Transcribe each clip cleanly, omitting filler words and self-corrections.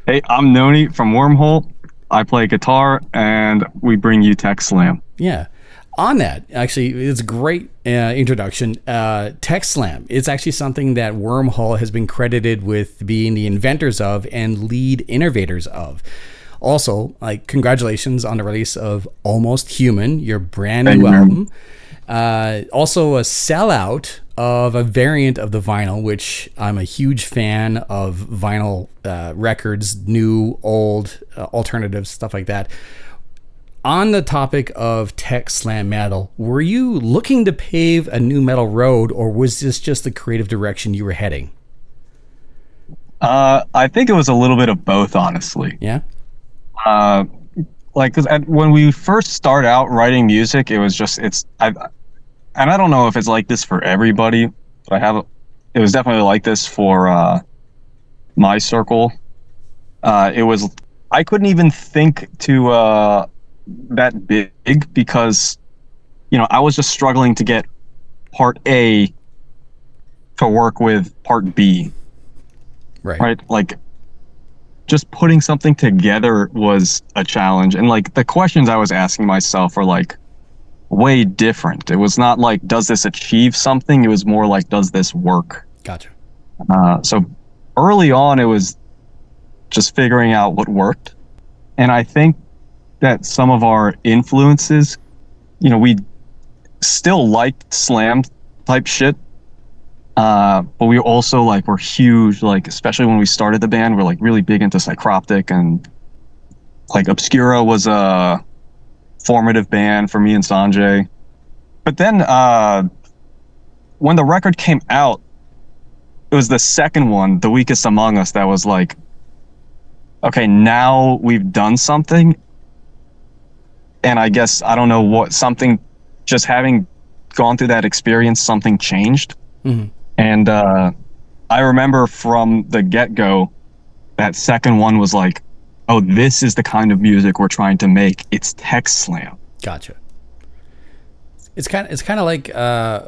Hey, I'm Noni from Wormhole. I play guitar, and we bring you Tech Slam. Yeah. On that, actually, it's a great introduction. Tech Slam. It's actually something that Wormhole has been credited with being the inventors of and lead innovators of. Also, congratulations on the release of Almost Human, your brand Thank new you very much. album. Also, a sellout of a variant of the vinyl, which I'm a huge fan of vinyl records, new, old, alternatives, stuff like that. On the topic of tech slam metal, were you looking to pave a new metal road, or was this just the creative direction you were heading? I think it was a little bit of both, honestly. Yeah. Uh, because when we first start out writing music, it was just and I don't know if it's like this for everybody, but it was definitely like this for my circle. It was I couldn't even think to that big because I was just struggling to get part A to work with part B, Right. right? Like just putting something together was a challenge, and like the questions I was asking myself were like way different. It was not like, does this achieve something? It was more like, does this work? Gotcha. So early on, it was just figuring out what worked. And I think that some of our influences, we still liked slam type shit. But we also were huge, especially when we started the band, we're really big into Psychroptic, and Obscura was a formative band for me and Sanjay. But then when the record came out, it was the second one, The Weakest Among Us, that was like, okay, now we've done something. And I guess, I don't know what, something, just having gone through that experience, something changed. Mm-hmm. And I remember from the get-go, that second one was like, oh, this is the kind of music we're trying to make. It's tech slam. Gotcha. It's kind of like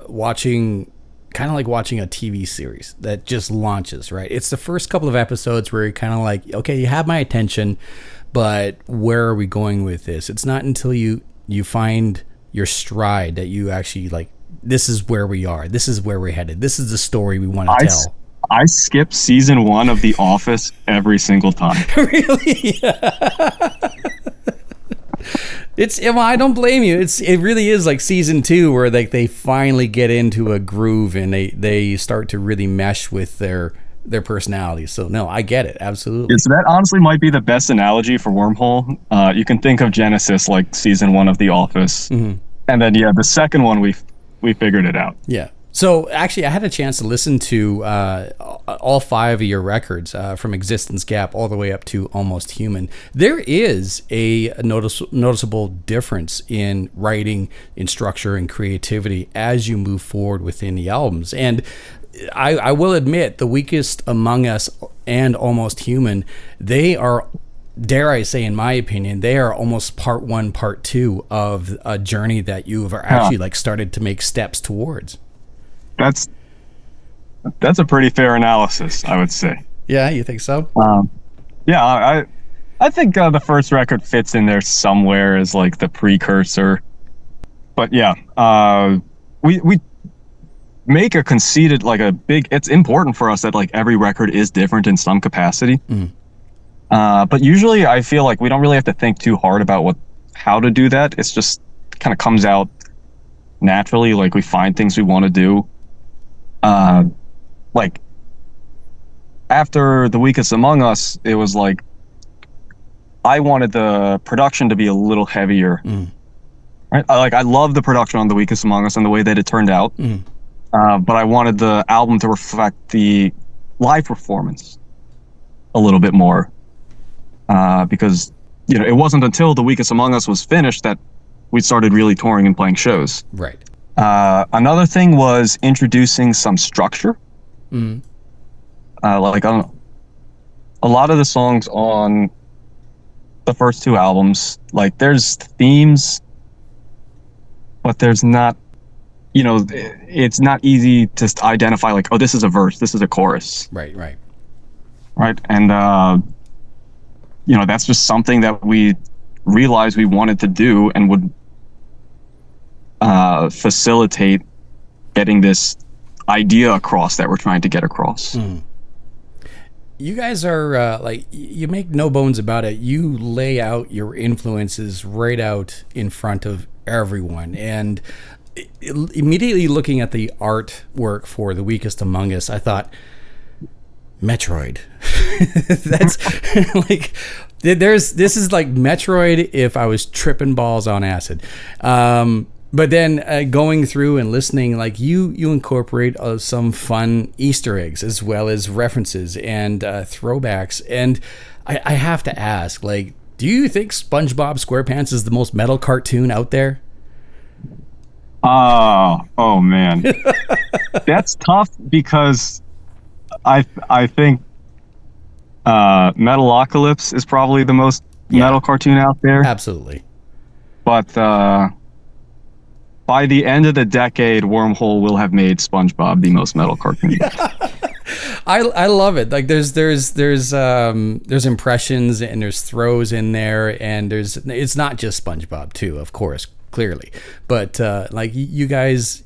watching a TV series that just launches, right? It's the first couple of episodes where you're kind of like, okay, you have my attention, but where are we going with this? It's not until you find your stride that you actually this is where we are. This is where we're headed. This is the story we want to tell. I skip season 1 of The Office every single time. Really? I don't blame you. It really is like season 2 where they finally get into a groove and they start to really mesh with their personalities. So no, I get it. Absolutely. So that honestly might be the best analogy for Wormhole. You can think of Genesis like season 1 of The Office. Mm-hmm. And then the second one we figured it out. Yeah. So actually, I had a chance to listen to all 5 of your records from Existence Gap all the way up to Almost Human. There is a noticeable difference in writing, in structure, and creativity as you move forward within the albums. And I will admit, The Weakest Among Us and Almost Human, they are, dare I say, in my opinion, they are almost part 1, part 2 of a journey that you have actually started to make steps towards. That's a pretty fair analysis, I would say. Yeah, you think so? Yeah, I think the first record fits in there somewhere as the precursor. But yeah, we make a conceited it's important for us that every record is different in some capacity. Mm. But usually I feel like we don't really have to think too hard about how to do that. It's just kind of comes out naturally. We find things we want to do. After The Weakest Among Us, it was I wanted the production to be a little heavier. Mm. Right? I love the production on The Weakest Among Us and the way that it turned out. Mm. But I wanted the album to reflect the live performance a little bit more. Because it wasn't until The Weakest Among Us was finished that we started really touring and playing shows. Right. Another thing was introducing some structure. Mm. I don't know, a lot of the songs on the first 2 albums, there's themes, but there's not, it's not easy to identify oh, this is a verse, this is a chorus. Right. And that's just something that we realized we wanted to do and would facilitate getting this idea across that we're trying to get across. You guys are like, you make no bones about it. You lay out your influences right out in front of everyone. And immediately looking at the artwork for The Weakest Among Us, I thought, Metroid. That's like, this is like Metroid if I was tripping balls on acid. But then going through and listening, like you incorporate some fun Easter eggs as well as references and throwbacks. And I have to ask, like, do you think SpongeBob SquarePants is the most metal cartoon out there? Oh man, that's tough because I think Metalocalypse is probably the most metal cartoon out there. Absolutely. But by the end of the decade, Wormhole will have made SpongeBob the most metal cartoon. I love it. Like there's impressions and there's throws in there, and it's not just SpongeBob too, of course, clearly, but like you guys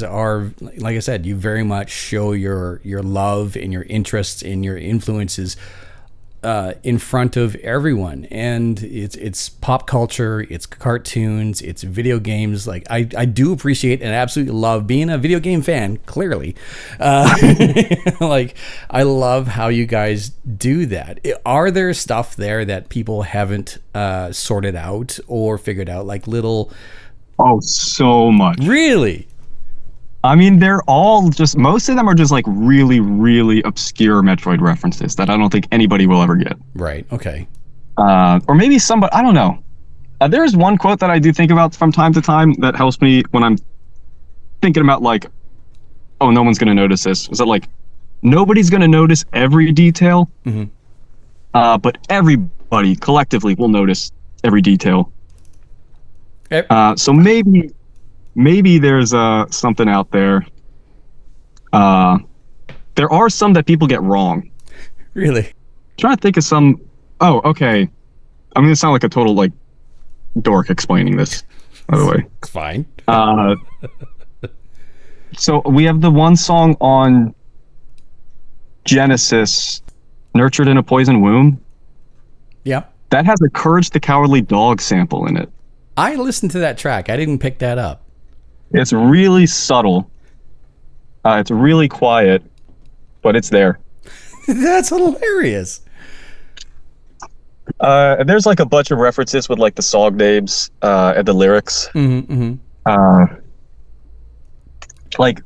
are, like I said, you very much show your love and your interests and your influences in front of everyone. And it's pop culture, it's cartoons, it's video games. Like I do appreciate and absolutely love being a video game fan, clearly. Like I love how you guys do that. Are there stuff there that people haven't sorted out or figured out, like little... Oh, so much. Really? I mean, they're all just, most of them are just like really, really obscure Metroid references that I don't think anybody will ever get. Right. Okay. Or maybe somebody, I don't know. There's one quote that I do think about from time to time that helps me when I'm thinking about like, oh, no one's going to notice this. Is that like, nobody's going to notice every detail, but everybody collectively will notice every detail. So maybe there's something out there. There are some that people get wrong. Really? I'm trying to think of some. Oh, okay. I'm gonna sound like a total like dork explaining this, by the way. Fine. So we have the one song on Genesis, "Nurtured in a Poison Womb." Yeah. That has a Courage the Cowardly Dog sample in it. I listened to that track. I didn't pick that up. It's really subtle. It's really quiet, but it's there. That's hilarious. There's like a bunch of references with like the song names and the lyrics. Like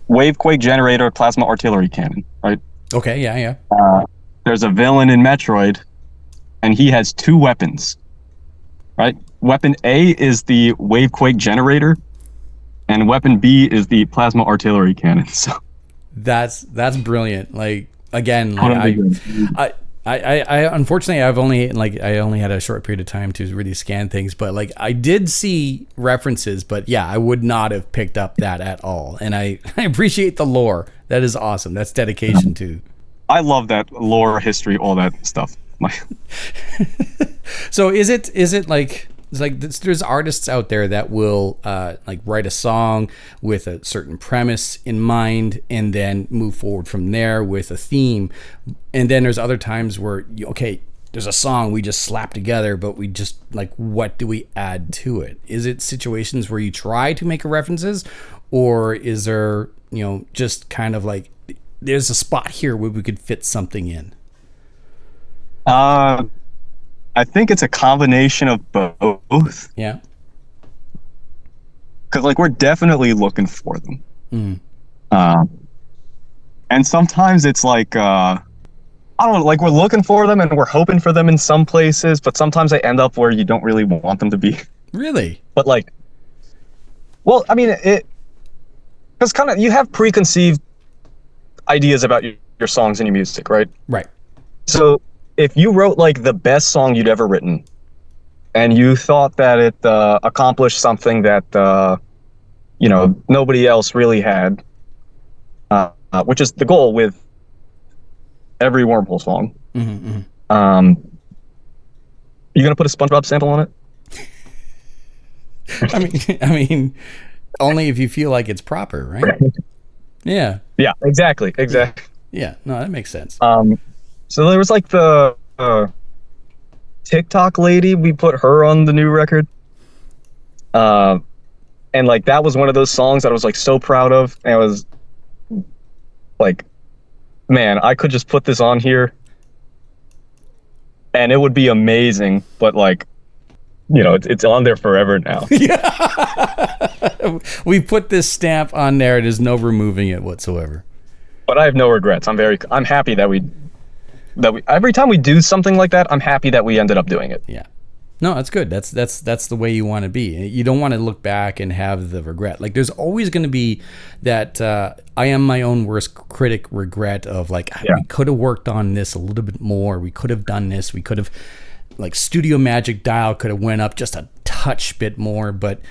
Wavequake Generator, Plasma Artillery Cannon, right? Okay, yeah. There's a villain in Metroid, and he has two weapons, right? Weapon A is the Wavequake Generator, and weapon B is the Plasma Artillery Cannon. So that's brilliant. Like again, like I unfortunately I only had a short period of time to really scan things, but like I did see references, but yeah, I would not have picked up that at all. And I appreciate the lore. That is awesome. That's dedication too. I love that lore, history, all that stuff. So is it like, it's like there's artists out there that will like write a song with a certain premise in mind and then move forward from there with a theme, and then there's other times where there's a song we just slap together, but we just like, what do we add to it? Is it situations where you try to make references, or is there just kind of like there's a spot here where we could fit something in? I think it's a combination of both. Yeah. Because like we're definitely looking for them. And sometimes it's like I don't know, like we're looking for them and we're hoping for them in some places, but sometimes they end up where you don't really want them to be. Really? But like, well, I mean, because kind of you have preconceived ideas about your songs and your music, right? Right. So if you wrote like the best song you'd ever written, and you thought that it accomplished something that nobody else really had, which is the goal with every Wormhole song, You gonna put a SpongeBob sample on it? I mean, only if you feel like it's proper, right? Yeah, Yeah, exactly, yeah, exactly. yeah. No, that makes sense. So there was like the TikTok lady. We put her on the new record. Uh, and like that was one of those songs that I was like so proud of. And I was like, man, I could just put this on here and it would be amazing. But like, it's on there forever now. We put this stamp on there. There's no removing it whatsoever. But I have no regrets. I'm happy that we every time we do something like that, I'm happy that we ended up doing it. Yeah. No, that's good. That's the way you want to be. You don't want to look back and have the regret. Like there's always going to be that I am my own worst critic regret of like we could have worked on this a little bit more. We could have done this. We could have like studio magic dial could have went up just a touch bit more. But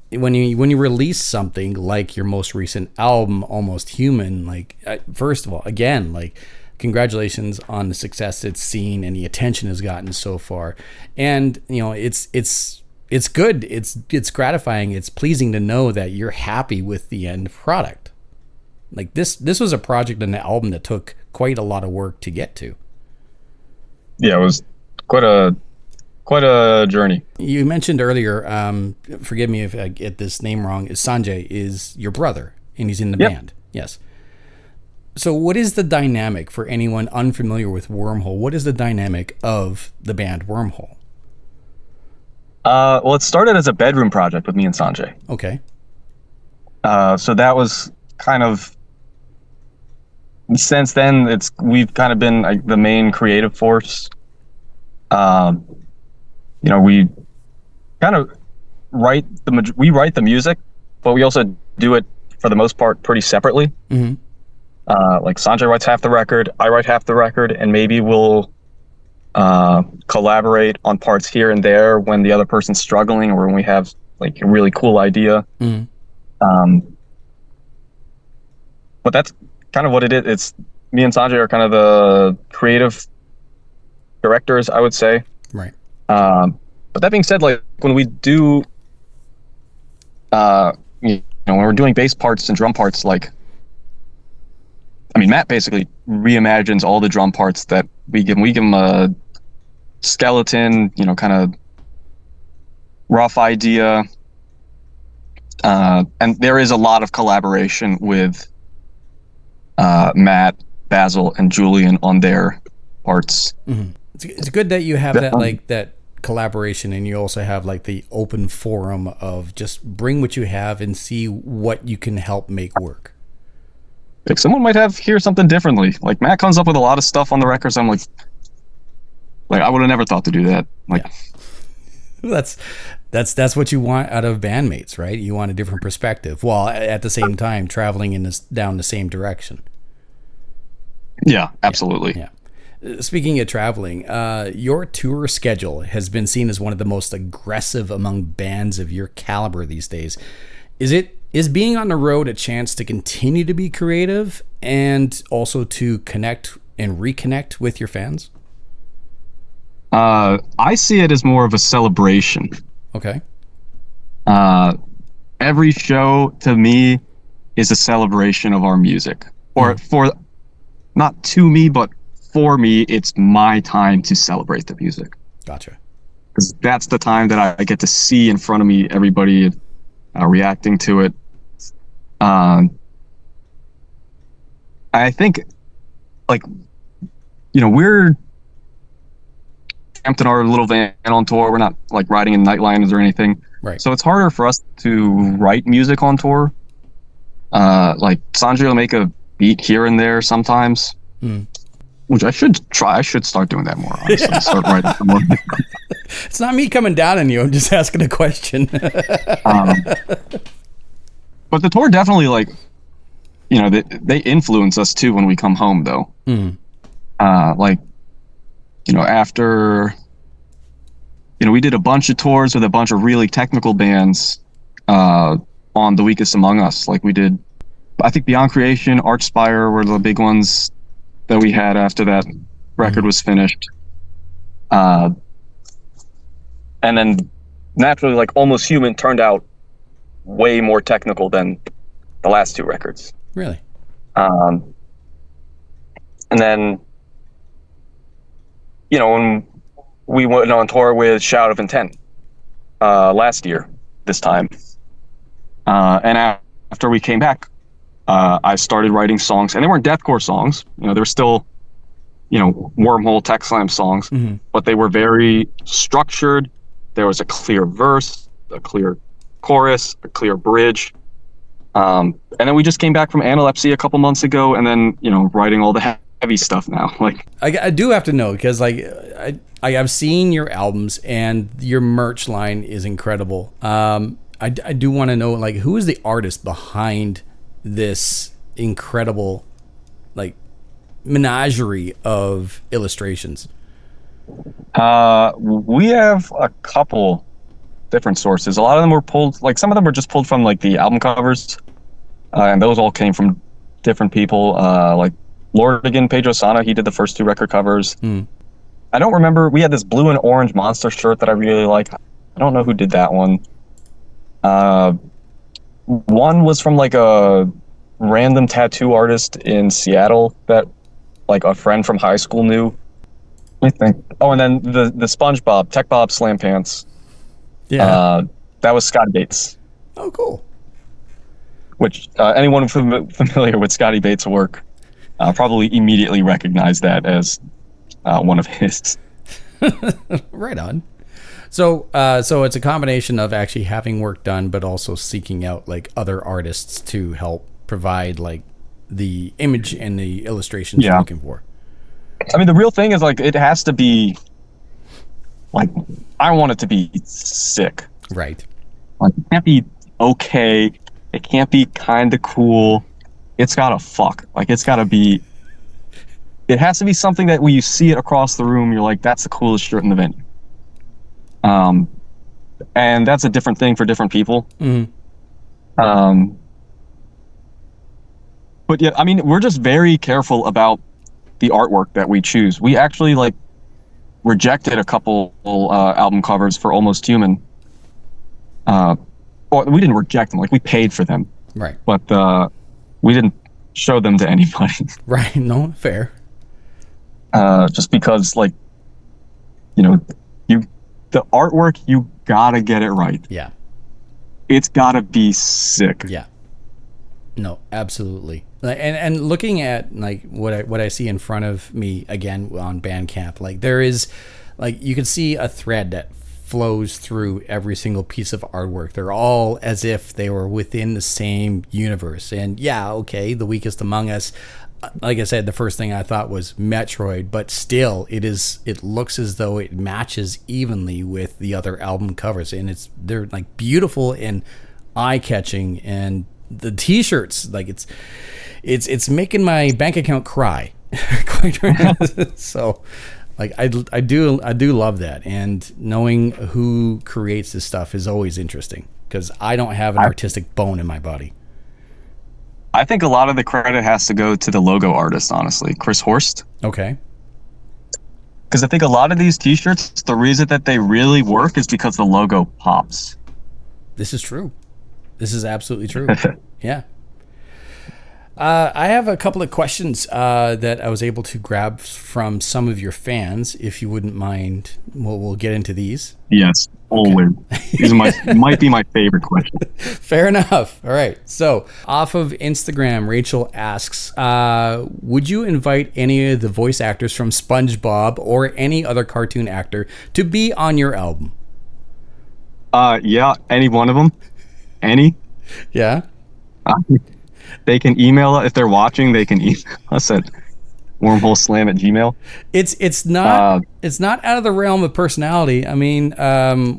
when you release something like your most recent album, Almost Human, like first of all, again, like congratulations on the success it's seen and the attention has gotten so far. And it's good. It's gratifying. It's pleasing to know that you're happy with the end product. Like this was a project and an album that took quite a lot of work to get to. Yeah, it was quite a journey. You mentioned earlier, forgive me if I get this name wrong, Sanjay is your brother and he's in the band. Yes. So what is the dynamic for anyone unfamiliar with Wormhole? What is the dynamic of the band Wormhole? Well, it started as a bedroom project with me and Sanjay. Okay. So that was kind of, since then, we've kind of been like the main creative force. We kind of write the music, but we also do it for the most part pretty separately. Mm-hmm. Like Sanjay writes half the record, I write half the record, and maybe we'll collaborate on parts here and there when the other person's struggling or when we have like a really cool idea. Mm-hmm. But that's kind of what it is. It's me and Sanjay are kind of the creative directors, I would say. Right. But that being said, like when we do, when we're doing bass parts and drum parts, like, I mean, Matt basically reimagines all the drum parts that we give him. We give him a skeleton, kind of rough idea. And there is a lot of collaboration with Matt, Basil, and Julian on their parts. Mm-hmm. It's good that you have that collaboration, and you also have like the open forum of just bring what you have and see what you can help make work. Like someone might hear something differently. Like Matt comes up with a lot of stuff on the records. I'm like I would have never thought to do that. Like that's what you want out of bandmates, right? You want a different perspective, while at the same time traveling down the same direction. Yeah, absolutely. Yeah. Speaking of traveling, your tour schedule has been seen as one of the most aggressive among bands of your caliber these days. Is being on the road a chance to continue to be creative and also to connect and reconnect with your fans? I see it as more of a celebration. Okay. Every show to me is a celebration of our music. Or not to me, but for me, it's my time to celebrate the music. Gotcha. Because that's the time that I get to see in front of me everybody reacting to it. I think, we're camped in our little van on tour. We're not like riding in nightliners or anything. Right. So it's harder for us to write music on tour. Like Sanjay will make a beat here and there sometimes, which I should try. I should start doing that more, honestly. Start writing some more. It's not me coming down on you. I'm just asking a question. But the tour definitely, they influence us too when we come home, though. After, we did a bunch of tours with a bunch of really technical bands on The Weakest Among Us. Like we did, I think Beyond Creation, Archspire were the big ones that we had after that record was finished. And then naturally, like Almost Human turned out way more technical than the last two records. Really? And then, when we went on tour with Shout of Intent last year, this time, and after we came back, I started writing songs, and they weren't deathcore songs. They were still, Wormhole Tech Slam songs, but they were very structured. There was a clear verse, a clear chorus, a clear bridge. And then we just came back from Analepsy a couple months ago, and then, writing all the heavy stuff now. Like, I do have to know, because I've seen your albums, and your merch line is incredible. I do want to know, like, who is the artist behind this incredible, like, menagerie of illustrations? We have a couple different sources. A lot of them were pulled, like some of them were just pulled from like the album covers, and those all came from different people. Like Lordigan Pedro Sana, he did the first two record covers. I don't remember. We had this blue and orange monster shirt that I really like. I don't know who did that one. One was from like a random tattoo artist in Seattle that like a friend from high school knew. I think. Oh, and then the SpongeBob, Tech Bob Slam Pants. Yeah. That was Scotty Bates. Oh, cool. Which anyone familiar with Scotty Bates' work probably immediately recognized that as one of his. Right on. So it's a combination of actually having work done, but also seeking out like other artists to help provide like the image and the illustrations you're looking for. I mean, the real thing is like it has to be like I want it to be sick. Right. Like it can't be okay. It can't be kind of cool. It's gotta fuck. Like it's gotta be. It has to be something that when you see it across the room, you're like, that's the coolest shirt in the venue. And that's a different thing for different people. But yeah, I mean, we're just very careful about the artwork that we choose. We actually like rejected a couple album covers for Almost Human. Well, we didn't reject them, like we paid for them. Right. But we didn't show them to anybody. Right. No, fair. Just because like, the artwork, you gotta get it right. Yeah. It's gotta be sick. Yeah. No, absolutely. And looking at like what I see in front of me again on Bandcamp, like there is like you can see a thread that flows through every single piece of artwork. They're all as if they were within the same universe. And yeah, okay, The Weakest Among Us, like I said, the first thing I thought was Metroid, but still it looks as though it matches evenly with the other album covers, and they're like beautiful and eye-catching, and the t-shirts, like it's making my bank account cry. Quite right. So like I do love that, and knowing who creates this stuff is always interesting because I don't have an artistic bone in my body. I think a lot of the credit has to go to the logo artist, honestly, Chris Horst. Okay. Because I think a lot of these t-shirts, the reason that they really work is because the logo pops. This is true. This is absolutely true. Yeah. I have a couple of questions that I was able to grab from some of your fans. If you wouldn't mind, we'll get into these. Yes, always. Okay. These might be my favorite question. Fair enough. All right. So off of Instagram, Rachel asks, would you invite any of the voice actors from SpongeBob or any other cartoon actor to be on your album? Yeah, any one of them. Any. Yeah. They can email if they're watching. They can email us at wormholeslam@gmail.com. It's not out of the realm of personality. I mean,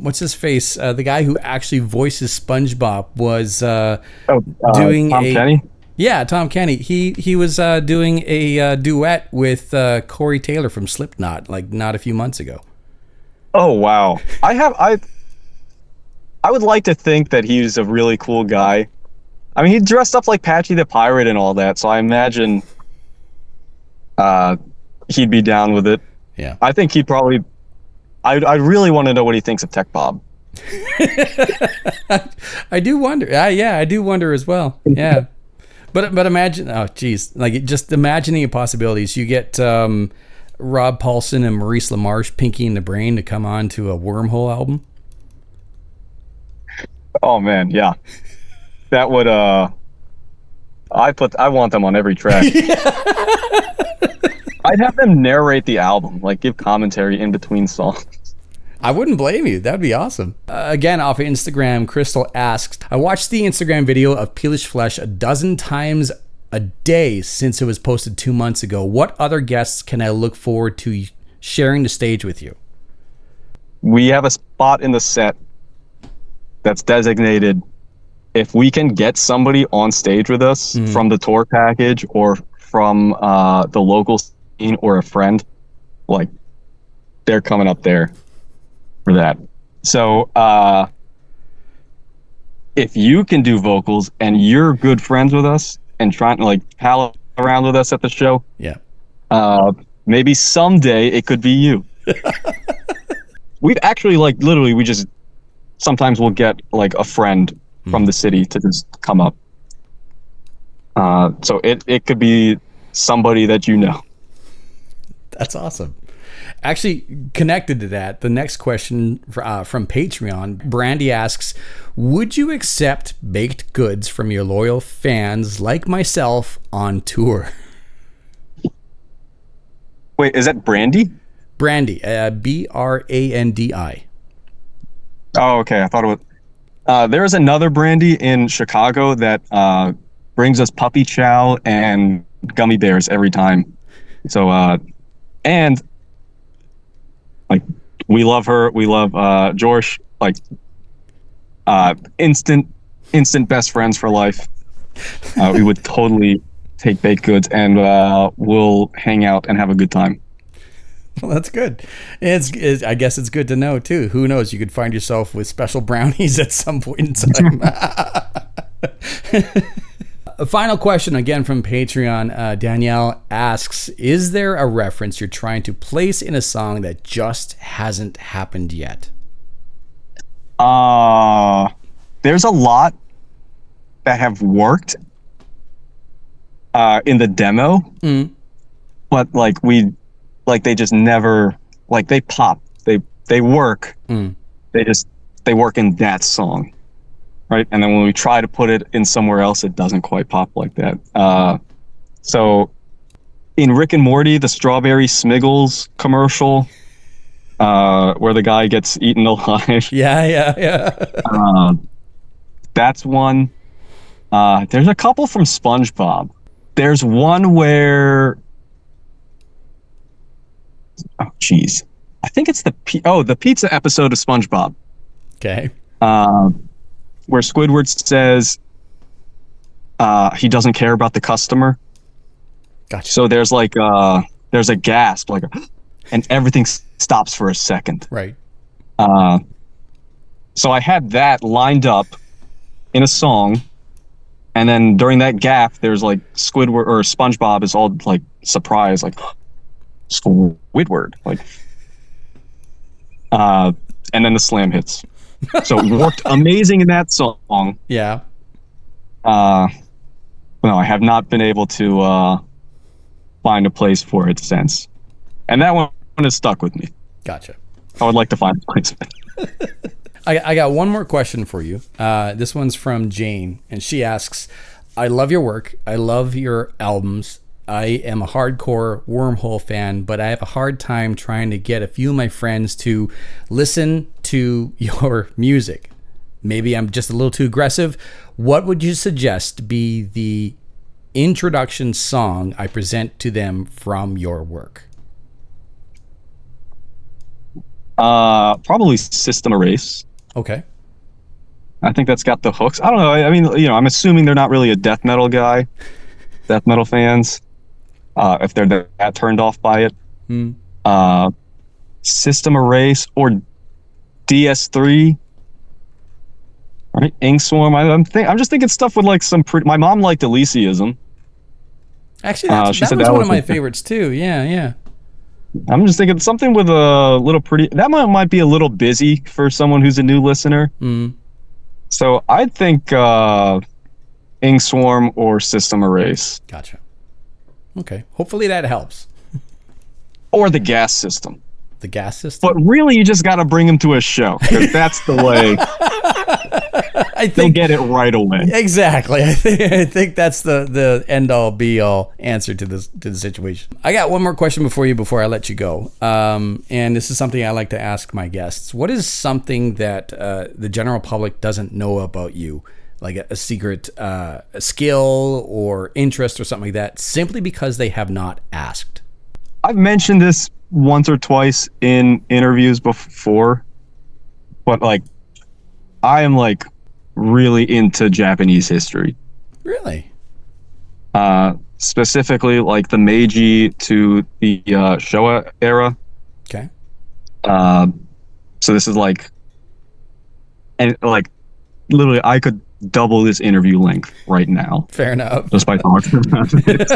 what's his face? The guy who actually voices SpongeBob was doing Tom Kenny? Yeah, Tom Kenny. He was doing a duet with Corey Taylor from Slipknot, like not a few months ago. Oh wow! I would like to think that he's a really cool guy. I mean, he dressed up like Patchy the Pirate and all that, so I imagine he'd be down with it. Yeah. I think he'd probably I really want to know what he thinks of Tech Bob. I do wonder. Yeah, I do wonder as well. Yeah, but imagine. Oh, geez, like just imagining possibilities. You get Rob Paulson and Maurice LaMarche, Pinky and the Brain, to come on to a Wormhole album. Oh man, yeah, that would I want them on every track. I'd have them narrate the album, like give commentary in between songs. I wouldn't blame you. That'd be awesome. Again, off of Instagram, Crystal asks, I watched the Instagram video of Peelish Flesh a dozen times a day since it was posted 2 months ago. What other guests can I look forward to sharing the stage with you? We have a spot in the set that's designated. If we can get somebody on stage with us from the tour package or from the local scene or a friend, like they're coming up there for that. So if you can do vocals and you're good friends with us and trying to like pal around with us at the show, yeah, maybe someday it could be you. We'd actually like literally we just sometimes we'll get like a friend from the city to just come up. So it could be somebody that you know. That's awesome. Actually, connected to that, the next question from Patreon, Brandy asks, would you accept baked goods from your loyal fans like myself on tour? Wait, is that Brandy? Brandy, Brandi. Oh, okay. I thought it was. There's another Brandy in Chicago that brings us puppy chow and gummy bears every time. So, and like we love her. We love George. Like instant best friends for life. We would totally take baked goods and we'll hang out and have a good time. Well, that's good. I guess it's good to know too. Who knows? You could find yourself with special brownies at some point in time. A final question again from Patreon. Danielle asks, is there a reference you're trying to place in a song that just hasn't happened yet? There's a lot that have worked in the demo, but they just never, like they pop, they work, they work in that song, right? And then when we try to put it in somewhere else, it doesn't quite pop like that. So in Rick and Morty, the Strawberry Smiggles commercial, where the guy gets eaten alive. Yeah. That's one. There's a couple from SpongeBob. There's one where, oh geez, I think it's the pizza episode of SpongeBob. Okay. Where Squidward says he doesn't care about the customer. Gotcha. So there's like there's a gasp, like, and everything stops for a second. Right. So I had that lined up in a song, and then during that gap, there's like Squidward or SpongeBob is all like surprised, like Squidward, like, and then the slam hits. So it worked amazing in that song. Yeah. No, I have not been able to find a place for it since, and that one has stuck with me. Gotcha. I would like to find a place. I got one more question for you. This one's from Jane, and she asks, I love your work. I love your albums. I am a hardcore Wormhole fan, but I have a hard time trying to get a few of my friends to listen to your music. Maybe I'm just a little too aggressive. What would you suggest be the introduction song I present to them from your work? Probably System Erase. Okay. I think that's got the hooks. I don't know. I mean, you know, I'm assuming they're not really a death metal guy, death metal fans. If they're that turned off by it. System Erase or DS3. Right? Inkswarm. I'm just thinking stuff with like some pretty. My mom liked Elysiism. Actually, that was one of my favorites too. Yeah. I'm just thinking something with a little pretty. That might be a little busy for someone who's a new listener. Mm, So I'd think Ink Swarm or System Erase gotcha. Okay. Hopefully that helps. or the Gas System. The gas system. But really, you just got to bring them to a show because that's the way I they'll think get it right away. exactly. I think that's the end all be all answer to the situation. I got one more question before I let you go. And this is something I like to ask my guests. What is something that the general public doesn't know about you? Like a secret a skill or interest or something like that, simply because they have not asked. I've mentioned this once or twice in interviews before, but like I am like really into Japanese history. Really? Specifically like the Meiji to the Showa era. Okay. So this is like, and like literally I could double this interview length right now Fair enough. just by talking about it.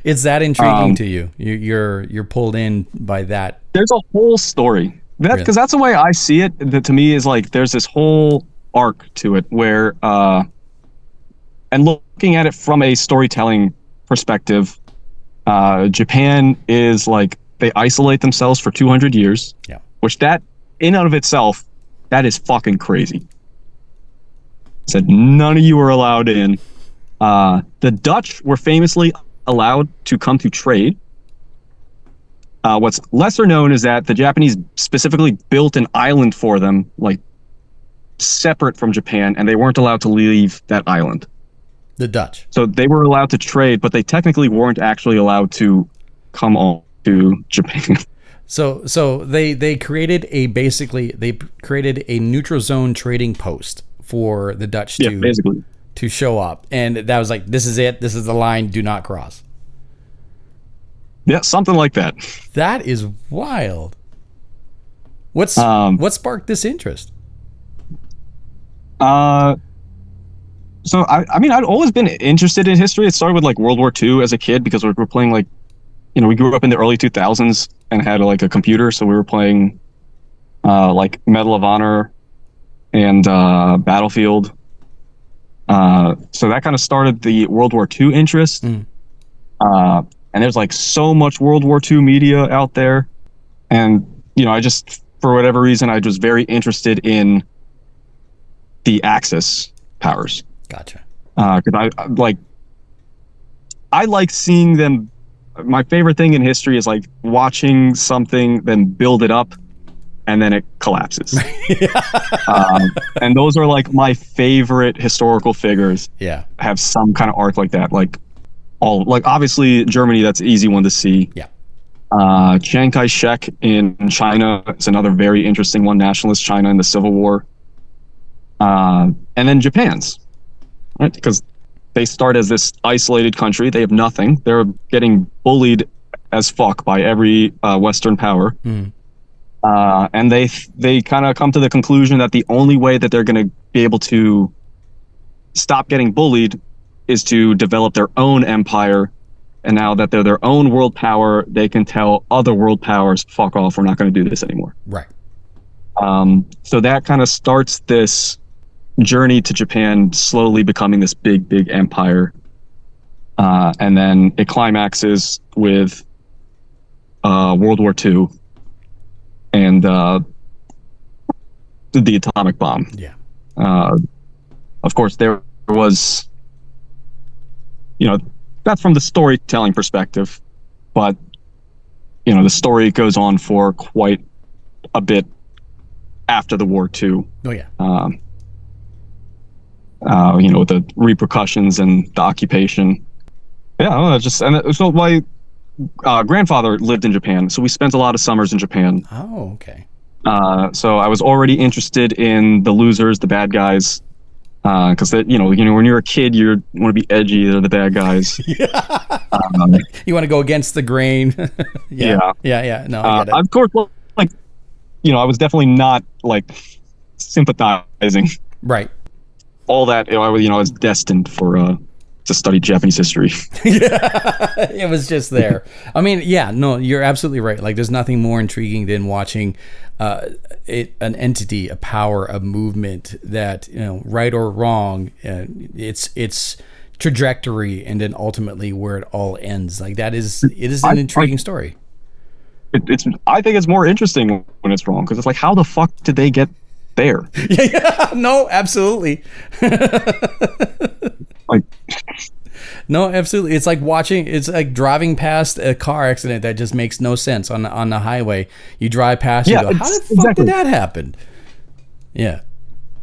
It's that intriguing to you. You're pulled in by that. There's a whole story that because that's the way I see it. That to me is like there's this whole arc to it where and looking at it from a storytelling perspective, Japan is like they isolate themselves for 200 years. Yeah. Which that in and of itself, that is fucking crazy. Said none of you are allowed in. The Dutch were famously allowed to come to trade. What's lesser known is that the Japanese specifically built an island for them, like separate from Japan, and they weren't allowed to leave that island. The Dutch. So they were allowed to trade, but they technically weren't actually allowed to come on to Japan. So they created a neutral zone trading post for the Dutch to show up, and that was like, this is it, this is the line, do not cross. Yeah, something like that. That is wild. What sparked this interest? So I mean I'd always been interested in history. It started with like World War II as a kid because we were playing like, you know, we grew up in the early 2000s and had like a computer, so we were playing like Medal of Honor and Battlefield. So that kind of started the World War II interest. And there's like so much World War II media out there. And, you know, I just, for whatever reason, I was very interested in the Axis powers. Gotcha. Because I like seeing them. My favorite thing in history is like watching something, then build it up, and then it collapses. And those are like my favorite historical figures. Yeah. Have some kind of arc like that. Like obviously Germany, that's an easy one to see. Yeah. Chiang Kai-shek in China is another very interesting one. Nationalist China in the Civil War. And then Japan's, right? Because they start as this isolated country. They have nothing. They're getting bullied as fuck by every Western power. And they kind of come to the conclusion that the only way that they're going to be able to stop getting bullied is to develop their own empire. And now that they're their own world power, they can tell other world powers, fuck off, we're not going to do this anymore. Right. So that kind of starts this journey to Japan slowly becoming this big, big empire. And then it climaxes with World War II and the atomic bomb. Yeah. Of course, there was, you know, that's from the storytelling perspective, but, you know, the story goes on for quite a bit after the war too. Oh yeah. You know, with the repercussions and the occupation. Yeah, so my grandfather lived in Japan, so we spent a lot of summers in Japan. Oh, okay. So I was already interested in the losers, the bad guys, because you know, when you're a kid, you want to be edgy. They're the bad guys. You want to go against the grain. Yeah. No, I get it. Of course, well, like, you know, I was definitely not like sympathizing. Right. All that, you know, I was destined for to study Japanese history. It was just there. I mean, yeah, no, you're absolutely right. Like, there's nothing more intriguing than watching an entity, a power, a movement that, right or wrong, its trajectory, and then ultimately where it all ends. Like, it is an intriguing story. I think it's more interesting when it's wrong, because it's like, how the fuck did they get there? Yeah, no, absolutely. Like, no, absolutely. It's like driving past a car accident that just makes no sense on the highway. You drive past, you go, how the fuck did that happen? Yeah.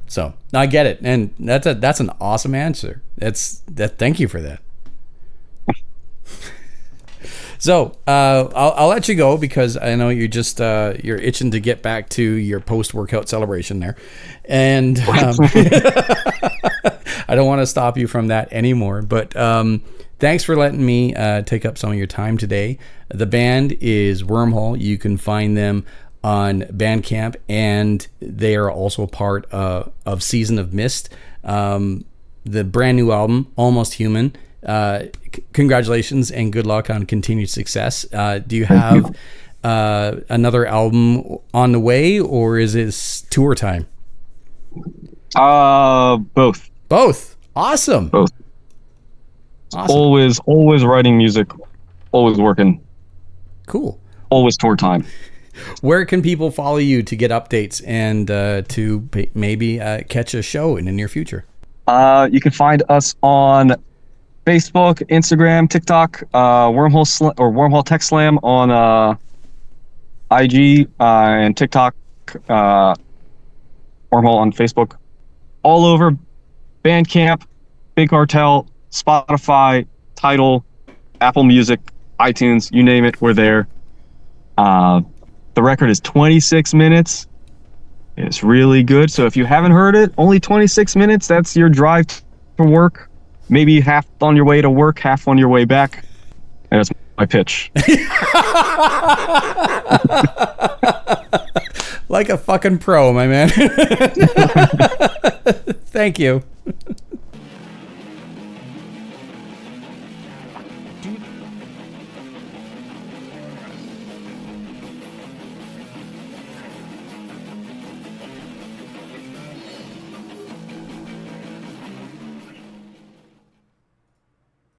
So I get it, and that's an awesome answer. Thank you for that. So I'll let you go, because I know you're just you're itching to get back to your post-workout celebration there, and I don't want to stop you from that anymore. But thanks for letting me take up some of your time today. The band is Wormhole. You can find them on Bandcamp, and they are also part of Season of Mist, the brand new album, Almost Human. Congratulations and good luck on continued success. Do you have another album on the way, or is this tour time? Both. Awesome. Both. Awesome. Always writing music, always working. Cool. Always tour time. Where can people follow you to get updates and to maybe catch a show in the near future? You can find us on Facebook, Instagram, TikTok, Wormhole Tech Slam on IG and TikTok, Wormhole on Facebook, all over. Bandcamp, Big Cartel, Spotify, Tidal, Apple Music, iTunes, you name it, we're there. The record is 26 minutes. It's really good. So if you haven't heard it, only 26 minutes, that's your drive to work. Maybe half on your way to work, half on your way back. And that's my pitch. Like a fucking pro, my man. Thank you. Dude,